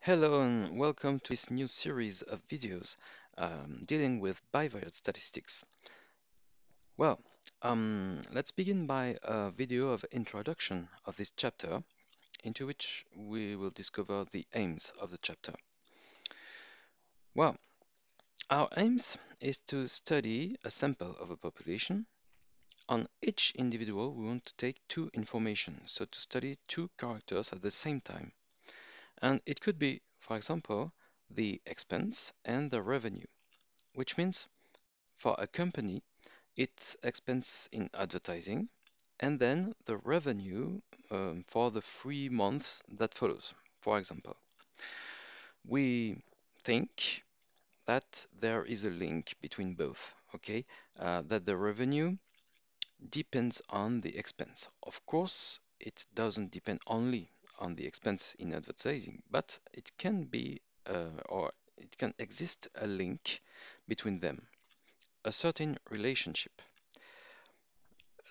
Hello and welcome to this new series of videos dealing with bivariate statistics. Well, let's begin by a video of introduction of this chapter, into which we will discover the aims of the chapter. Well, our aims is to study a sample of a population. On each individual, we want to take two information, so to study two characters at the same time. And it could be, for example, the expense and the revenue, which means for a company, its expense in advertising and then the revenue for the 3 months that follows. For example, we think that there is a link between both, okay? That the revenue depends on the expense. Of course, it doesn't depend only on the expense in advertising, but it can be or it can exist a link between them, a certain relationship.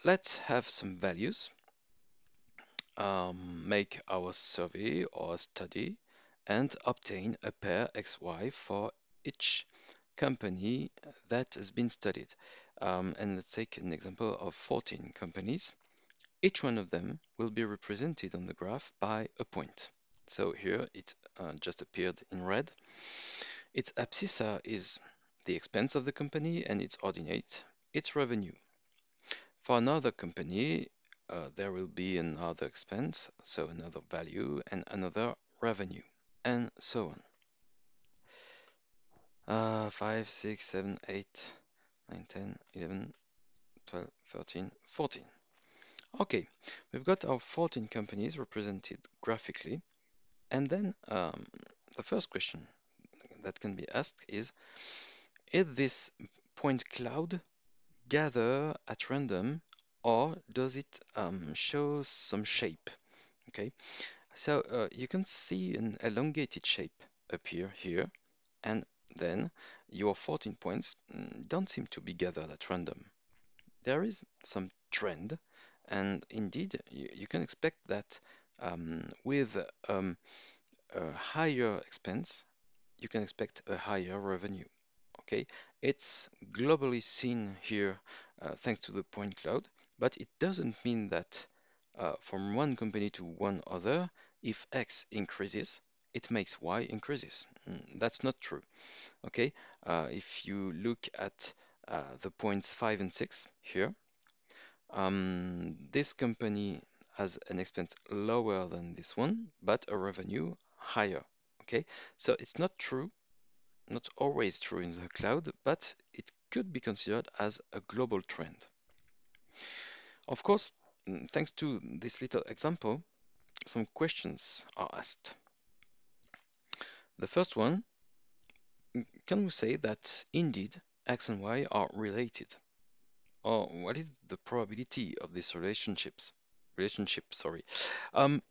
Let's have some values, make our survey or study, and obtain a pair XY for each company that has been studied. And let's take an example of 14 companies. Each one of them will be represented on the graph by a point. So here it just appeared in red. Its abscissa is the expense of the company and its ordinate, its revenue. For another company, there will be another expense, so another value, and another revenue, and so on. 5, 6, 7, 8, 9, 10, 11, 12, 13, 14. Okay, we've got our 14 companies represented graphically, and then the first question that can be asked is this point cloud gather at random, or does it show some shape? Okay, so you can see an elongated shape appear here, and then your 14 points don't seem to be gathered at random. There is some trend, and indeed you can expect that with a higher expense, you can expect a higher revenue. Okay, it's globally seen here thanks to the point cloud, but it doesn't mean that from one company to one other, if X increases, it makes Y increases. That's not true. Okay, if you look at the points 5 and 6 here, this company has an expense lower than this one, but a revenue higher. Okay, so it's not true, not always true in the cloud, but it could be considered as a global trend. Of course, thanks to this little example, some questions are asked. The first one, can we say that indeed X and Y are related? Or what is the probability of this relationship, sorry. Um,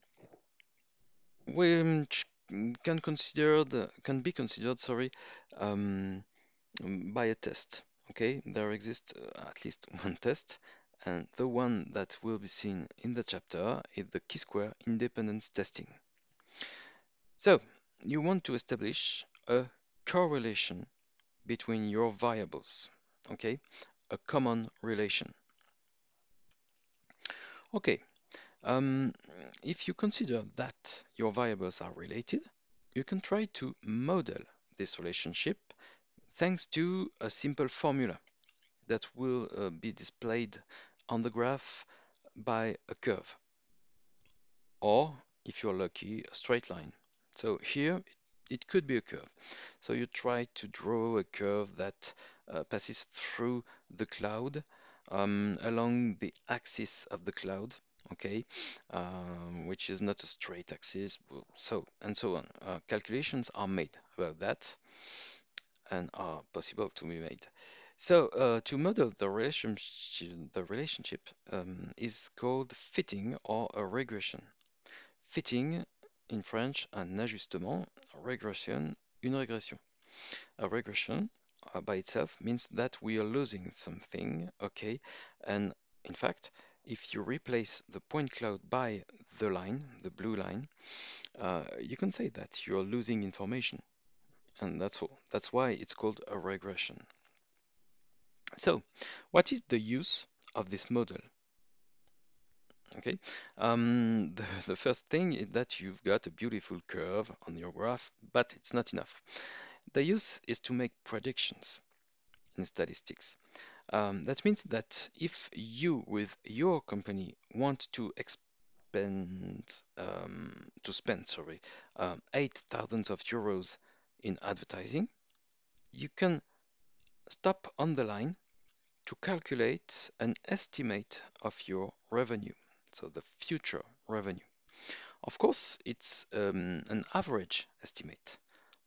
which can be considered, sorry, um, by a test. Okay, there exists at least one test, and the one that will be seen in the chapter is the chi-square independence testing. So, you want to establish a correlation between your variables, okay? A common relation. Okay, um, if you consider that your variables are related, you can try to model this relationship thanks to a simple formula that will be displayed on the graph by a curve, or if you're lucky, a straight line. So here it could be a curve. So you try to draw a curve that passes through the cloud along the axis of the cloud, okay, which is not a straight axis, so and so on. Calculations are made about that and are possible to be made. So to model the relationship is called fitting or a regression. Fitting in French, un ajustement, regression, une régression. A regression by itself means that we are losing something, okay, and in fact, if you replace the point cloud by the line, the blue line, you can say that you're losing information. And that's all. That's why it's called a regression. So, what is the use of this model? Okay, the first thing is that you've got a beautiful curve on your graph, but it's not enough. The use is to make predictions in statistics. That means that if you, with your company, want to spend, sorry, 8,000 of euros in advertising, you can stop on the line to calculate an estimate of your revenue, so the future revenue. Of course, it's an average estimate,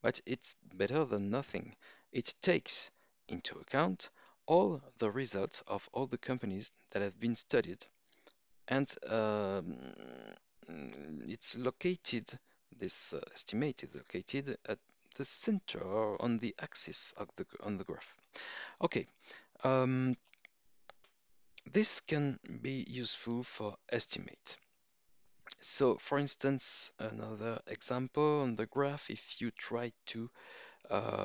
but it's better than nothing. It takes into account all the results of all the companies that have been studied, and it's located, this estimate is located at the center or on the axis of on the graph. Okay, um, this can be useful for estimate. So, for instance, another example on the graph, if you try to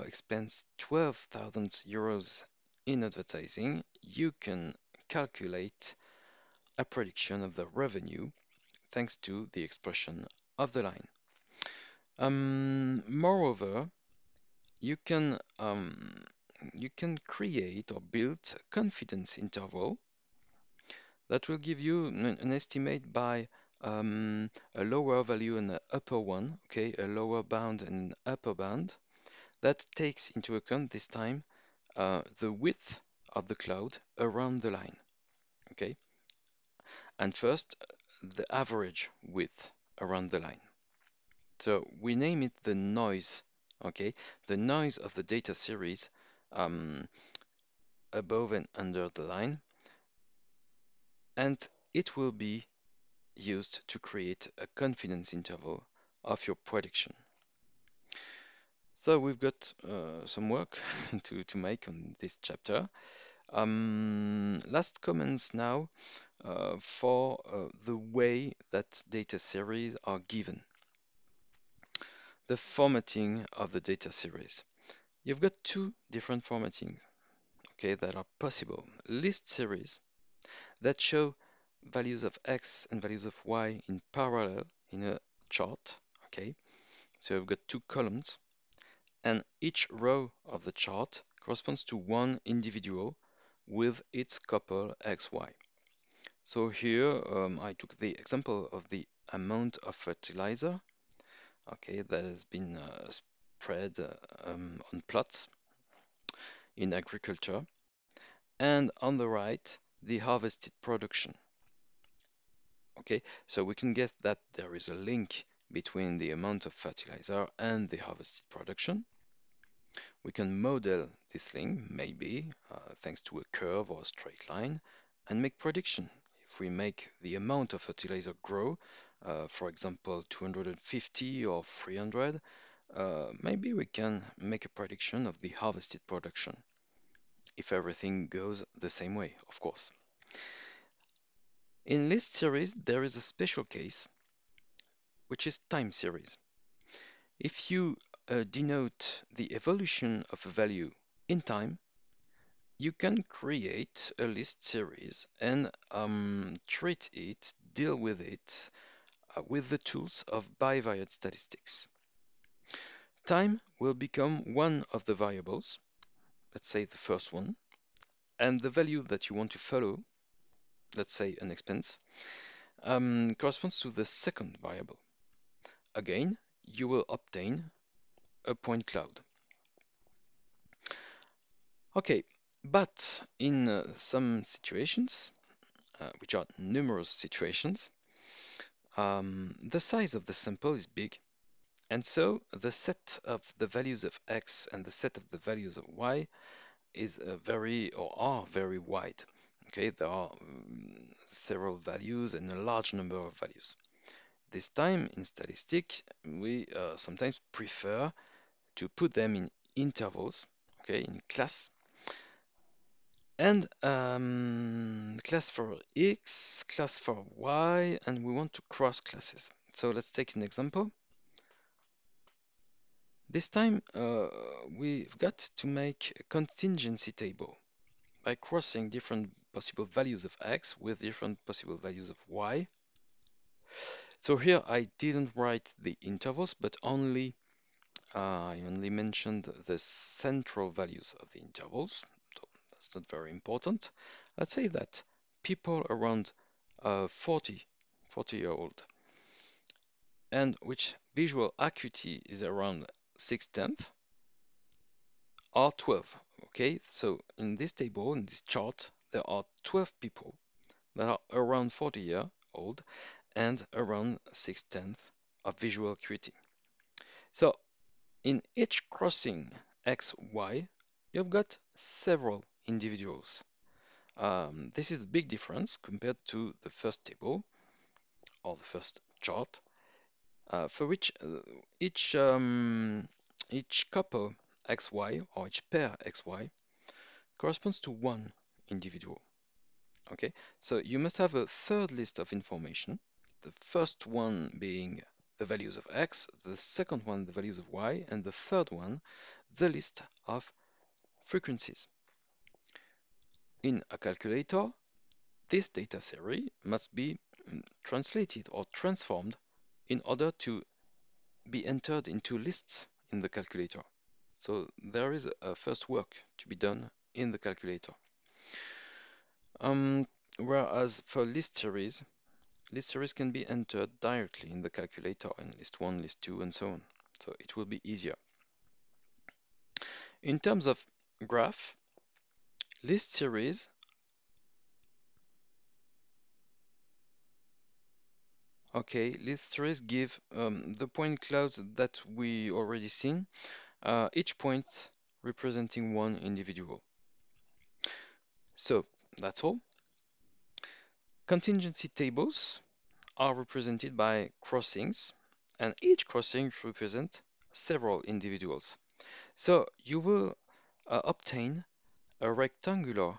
expend 12,000 euros in advertising, you can calculate a prediction of the revenue thanks to the expression of the line. Moreover, you can create or build a confidence interval that will give you an estimate by a lower value and an upper one, okay, a lower bound and an upper bound that takes into account this time the width of the cloud around the line, okay, and first the average width around the line. So we name it the noise, okay, the noise of the data series um, above and under the line, and it will be used to create a confidence interval of your prediction. So we've got some work to make on this chapter. Last comments now for the way that data series are given. The formatting of the data series. You've got two different formattings, okay, that are possible. List series that show values of x and values of y in parallel in a chart, okay. So you've got two columns, and each row of the chart corresponds to one individual with its couple xy. So here I took the example of the amount of fertilizer, okay, that has been spread on plots in agriculture, and on the right, the harvested production. Okay, so we can guess that there is a link between the amount of fertilizer and the harvested production. We can model this link, maybe, thanks to a curve or a straight line, and make prediction. If we make the amount of fertilizer grow, for example, 250 or 300, maybe we can make a prediction of the harvested production, if everything goes the same way, of course. In list series, there is a special case, which is time series. If you denote the evolution of a value in time, you can create a list series and treat it, deal with it with the tools of bivariate statistics. Time will become one of the variables, let's say the first one, and the value that you want to follow, let's say an expense, corresponds to the second variable. Again, you will obtain a point cloud. Okay, but in some situations, which are numerous situations, the size of the sample is big, and so the set of the values of x and the set of the values of y is are very wide. Okay, there are several values and a large number of values. This time in statistics, we sometimes prefer to put them in intervals, okay, in class, And class for X, class for Y, and we want to cross classes. So let's take an example. This time we've got to make a contingency table by crossing different possible values of X with different possible values of Y. So here I didn't write the intervals, but I only mentioned the central values of the intervals. So that's not very important. Let's say that people around 40 year old and which visual acuity is around 6/10 are 12. Okay, so in this table, in this chart, there are 12 people that are around 40 year old and around 6/10 of visual acuity. So in each crossing X, Y, you've got several individuals. This is a big difference compared to the first table or the first chart, for which each couple XY or each pair XY corresponds to one individual. Okay, so you must have a third list of information. The first one being the values of X, the second one the values of Y, and the third one the list of frequencies. In a calculator, this data series must be translated or transformed in order to be entered into lists in the calculator. So there is a first work to be done in the calculator. Whereas for list series can be entered directly in the calculator in list 1, list 2, and so on. So it will be easier. In terms of graph, list series list series give the point cloud that we already seen, each point representing one individual. So that's all. Contingency tables are represented by crossings, and each crossing represents several individuals. So you will obtain a rectangular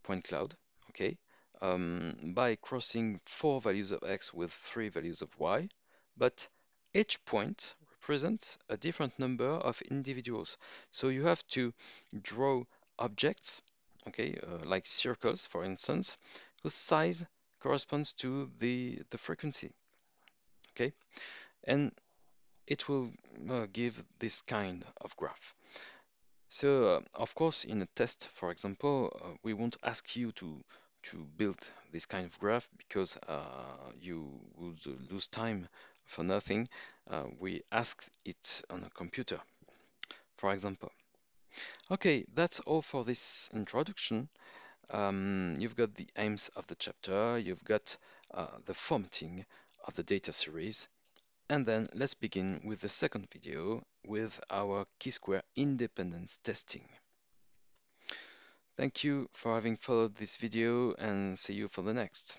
point cloud, okay, by crossing 4 values of X with 3 values of Y, but each point represents a different number of individuals. So you have to draw objects, okay, like circles, for instance, whose size corresponds to the frequency, okay, and it will give this kind of graph. So, of course, in a test, for example, we won't ask you to build this kind of graph because you would lose time for nothing. We ask it on a computer, for example. Okay, that's all for this introduction. You've got the aims of the chapter, you've got the formatting of the data series, and then let's begin with the second video with our chi-square independence testing. Thank you for having followed this video and see you for the next.